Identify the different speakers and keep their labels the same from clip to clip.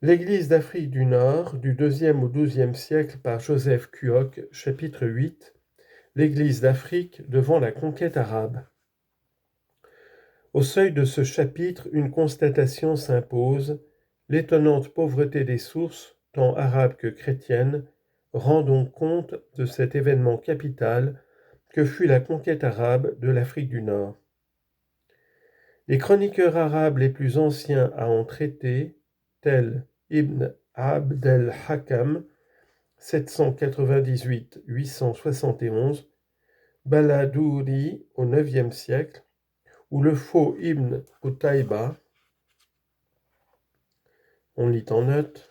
Speaker 1: L'Église d'Afrique du Nord, du IIe au XIIe siècle par Joseph Kuok, chapitre 8. L'Église d'Afrique devant la conquête arabe. Au seuil de ce chapitre, une constatation s'impose: l'étonnante pauvreté des sources, tant arabes que chrétiennes, rend donc compte de cet événement capital que fut la conquête arabe de l'Afrique du Nord. Les chroniqueurs arabes les plus anciens à en traiter, tels Ibn Abd el-Hakam, 798-871, Baladouri au IXe siècle, ou le faux Ibn Qutayba, on lit en note,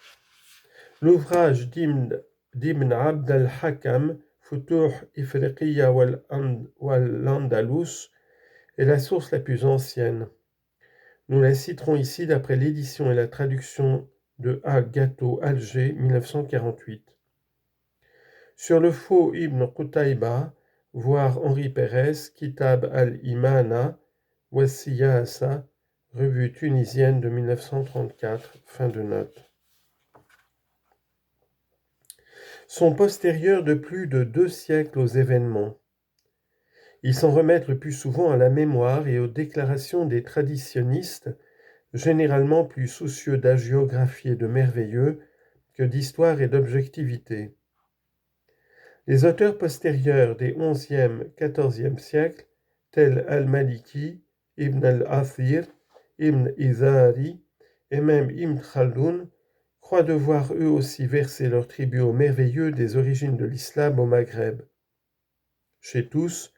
Speaker 1: l'ouvrage d'Ibn Abd al-Hakam, Futuh Ifriqiya wal-Andalus, est la source la plus ancienne. Nous la citerons ici d'après l'édition et la traduction de A. Gatto, Alger, 1948. Sur le faux Ibn Qutayba, voir Henri Pérez, Kitab al-Imana, Wassiyasa, revue tunisienne de 1934, fin de note. Sont postérieurs de plus de 2 siècles aux événements. Ils s'en remettent le plus souvent à la mémoire et aux déclarations des traditionnistes, généralement plus soucieux d'hagiographie et de merveilleux que d'histoire et d'objectivité. Les auteurs postérieurs des XIe, XIVe siècles, tels al-Maliki, Ibn al-Athir, Ibn Izari et même Ibn Khaldoun, croient devoir eux aussi verser leur tribut au merveilleux des origines de l'islam au Maghreb. Chez tous,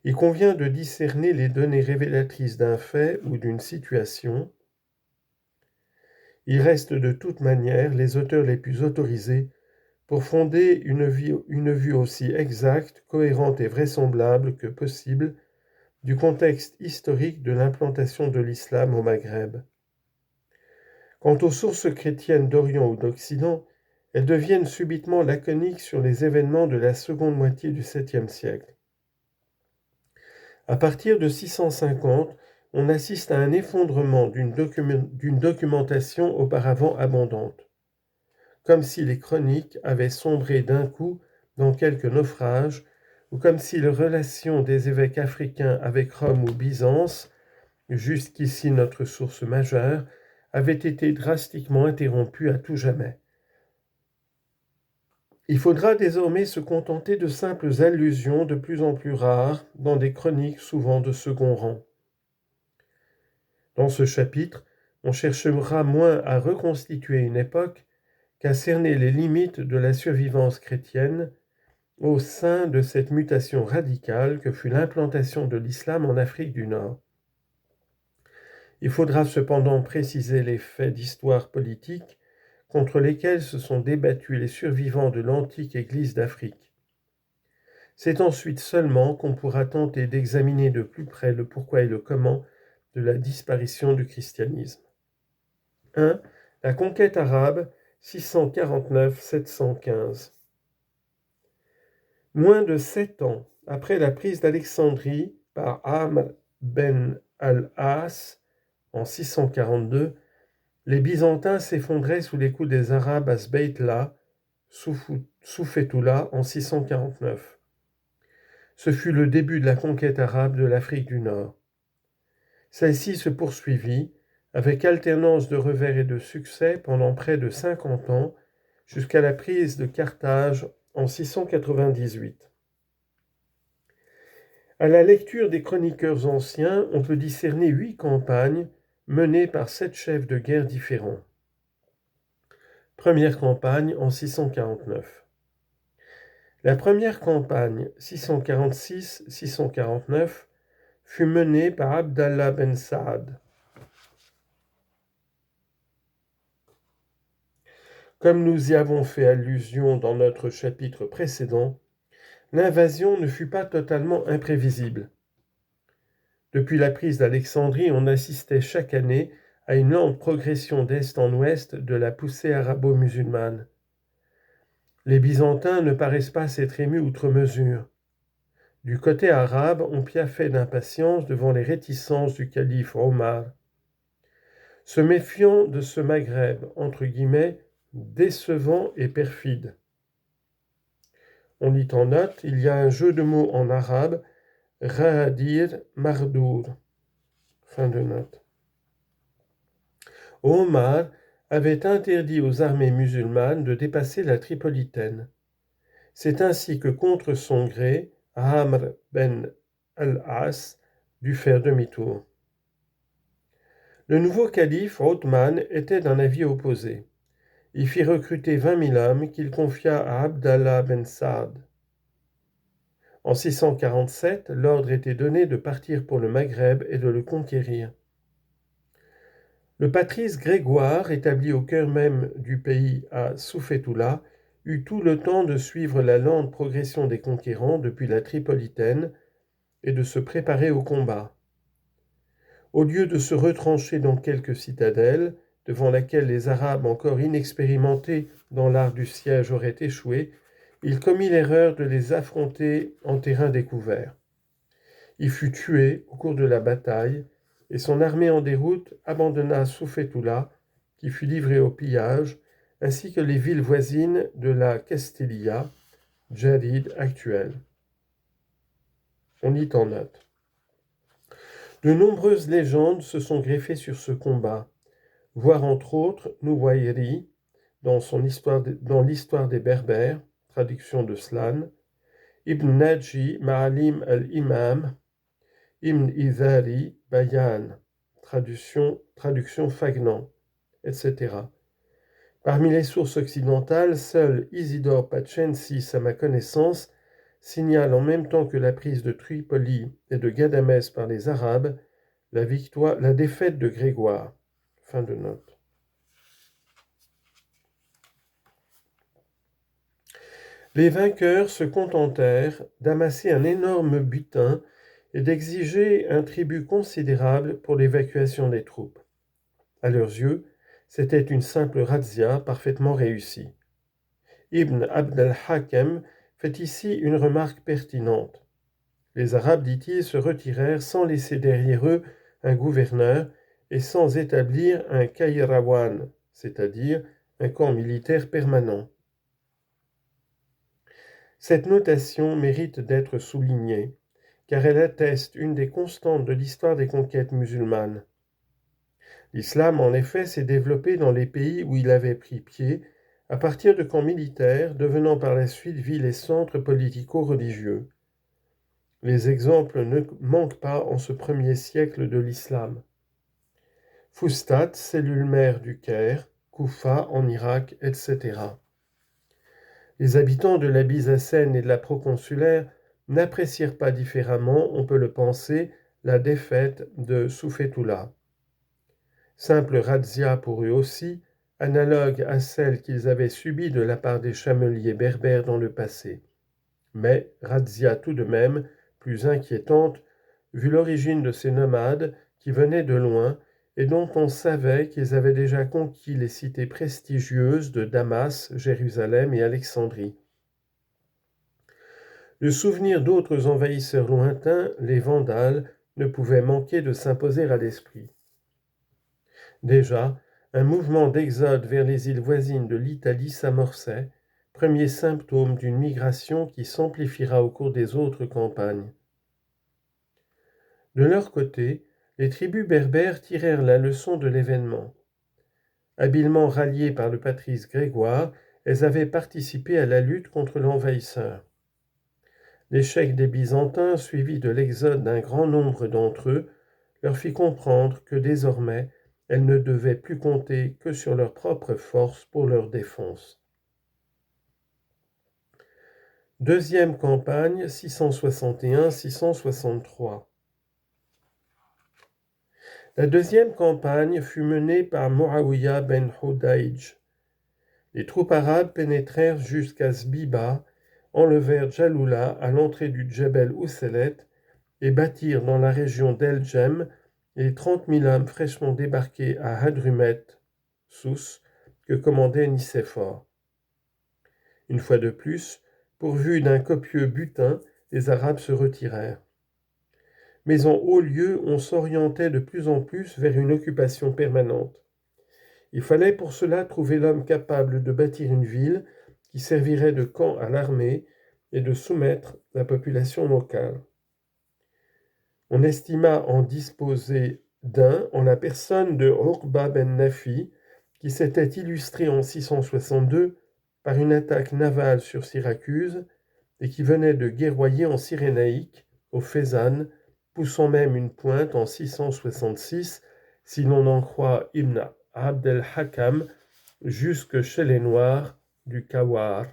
Speaker 1: il convient de discerner les données révélatrices d'un fait ou d'une situation. Il reste de toute manière les auteurs les plus autorisés pour fonder une vue aussi exacte, cohérente et vraisemblable que possible du contexte historique de l'implantation de l'islam au Maghreb. Quant aux sources chrétiennes d'Orient ou d'Occident, elles deviennent subitement laconiques sur les événements de la seconde moitié du 7e siècle. À partir de 650, on assiste à un effondrement d'une documentation auparavant abondante, comme si les chroniques avaient sombré d'un coup dans quelques naufrages, ou comme si les relations des évêques africains avec Rome ou Byzance, jusqu'ici notre source majeure, avaient été drastiquement interrompues à tout jamais. Il faudra désormais se contenter de simples allusions de plus en plus rares dans des chroniques souvent de second rang. Dans ce chapitre, on cherchera moins à reconstituer une époque qu'à cerner les limites de la survivance chrétienne au sein de cette mutation radicale que fut l'implantation de l'islam en Afrique du Nord. Il faudra cependant préciser les faits d'histoire politique contre lesquels se sont débattus les survivants de l'antique Église d'Afrique. C'est ensuite seulement qu'on pourra tenter d'examiner de plus près le pourquoi et le comment de la disparition du christianisme. 1. La conquête arabe, 649-715. Moins de 7 ans après la prise d'Alexandrie par Amr ben al-As en 642, les Byzantins s'effondraient sous les coups des Arabes à Sbeitla, sous Fethullah en 649. Ce fut le début de la conquête arabe de l'Afrique du Nord. Celle-ci se poursuivit, avec alternance de revers et de succès pendant près de 50 ans, jusqu'à la prise de Carthage en 698. À la lecture des chroniqueurs anciens, on peut discerner 8 campagnes menées par 7 chefs de guerre différents. Première campagne en 649. La première campagne, 646-649, fut menée par Abdallah ben Saad. Comme nous y avons fait allusion dans notre chapitre précédent, l'invasion ne fut pas totalement imprévisible. Depuis la prise d'Alexandrie, on assistait chaque année à une lente progression d'est en ouest de la poussée arabo-musulmane. Les Byzantins ne paraissent pas s'être émus outre mesure. Du côté arabe, on piaffait d'impatience devant les réticences du calife Omar. se méfiant de ce Maghreb, entre guillemets, décevant et perfide. On lit en note, il y a un jeu de mots en arabe, Rahadir Mardour. Fin de note. Omar avait interdit aux armées musulmanes de dépasser la Tripolitaine. C'est ainsi que, contre son gré, Amr ben al-As dut faire demi-tour. Le nouveau calife, Othman, était d'un avis opposé. Il fit recruter 20 000 hommes qu'il confia à Abdallah ben Saad. En 647, l'ordre était donné de partir pour le Maghreb et de le conquérir. Le patrice Grégoire, établi au cœur même du pays à Soufetoula, eut tout le temps de suivre la lente progression des conquérants depuis la Tripolitaine et de se préparer au combat. Au lieu de se retrancher dans quelques citadelles, devant laquelle les Arabes encore inexpérimentés dans l'art du siège auraient échoué, il commit l'erreur de les affronter en terrain découvert. Il fut tué au cours de la bataille et son armée en déroute abandonna Soufetoula, qui fut livrée au pillage, ainsi que les villes voisines de la Castilia, Djarid actuelle. On y en note. De nombreuses légendes se sont greffées sur ce combat, voir entre autres Nouwairi dans l'histoire des Berbères, traduction de Slan, Ibn Naji Ma'alim al-Imam, Ibn Izari Bayan, traduction Fagnan, etc. Parmi les sources occidentales, seul Isidore Pacensis, à ma connaissance, signale en même temps que la prise de Tripoli et de Ghadamès par les Arabes, la défaite de Grégoire. Fin de note. Les vainqueurs se contentèrent d'amasser un énorme butin et d'exiger un tribut considérable pour l'évacuation des troupes. À leurs yeux, c'était une simple razzia parfaitement réussie. Ibn Abd al-Hakem fait ici une remarque pertinente. Les Arabes, dit-il, se retirèrent sans laisser derrière eux un gouverneur et sans établir un Kairawan, c'est-à-dire un camp militaire permanent. Cette notation mérite d'être soulignée, car elle atteste une des constantes de l'histoire des conquêtes musulmanes. L'islam, en effet, s'est développé dans les pays où il avait pris pied, à partir de camps militaires, devenant par la suite villes et centres politico-religieux. Les exemples ne manquent pas en ce premier siècle de l'islam. Fustat, cellule mère du Caire, Koufa en Irak, etc. Les habitants de la Byzacène et de la proconsulaire n'apprécièrent pas différemment, on peut le penser, la défaite de Soufetoula. Simple razzia pour eux aussi, analogue à celle qu'ils avaient subie de la part des chameliers berbères dans le passé. Mais razzia tout de même, plus inquiétante, vu l'origine de ces nomades qui venaient de loin et dont on savait qu'ils avaient déjà conquis les cités prestigieuses de Damas, Jérusalem et Alexandrie. Le souvenir d'autres envahisseurs lointains, les Vandales, ne pouvait manquer de s'imposer à l'esprit. Déjà, un mouvement d'exode vers les îles voisines de l'Italie s'amorçait, premier symptôme d'une migration qui s'amplifiera au cours des autres campagnes. De leur côté, les tribus berbères tirèrent la leçon de l'événement. Habilement ralliées par le patrice Grégoire, elles avaient participé à la lutte contre l'envahisseur. L'échec des Byzantins, suivi de l'exode d'un grand nombre d'entre eux, leur fit comprendre que désormais, elles ne devaient plus compter que sur leurs propres forces pour leur défense. Deuxième campagne, 661-663. La deuxième campagne fut menée par Muawiyah ben Hudayj. Les troupes arabes pénétrèrent jusqu'à Zbiba, enlevèrent Jalula à l'entrée du Djebel Ousselet et battirent dans la région d'El-Jem les 30 000 hommes fraîchement débarqués à Hadrumet, Sousse, que commandait Nicéphore. Une fois de plus, pourvus d'un copieux butin, les Arabes se retirèrent. Mais en haut lieu, on s'orientait de plus en plus vers une occupation permanente. Il fallait pour cela trouver l'homme capable de bâtir une ville qui servirait de camp à l'armée et de soumettre la population locale. On estima en disposer d'un en la personne de Uqba ben Nafi, qui s'était illustré en 662 par une attaque navale sur Syracuse et qui venait de guerroyer en Cyrénaïque, au Fezzan, poussant même une pointe en 666, si l'on en croit Ibn Abd el-Hakam, jusque chez les Noirs du Kawar.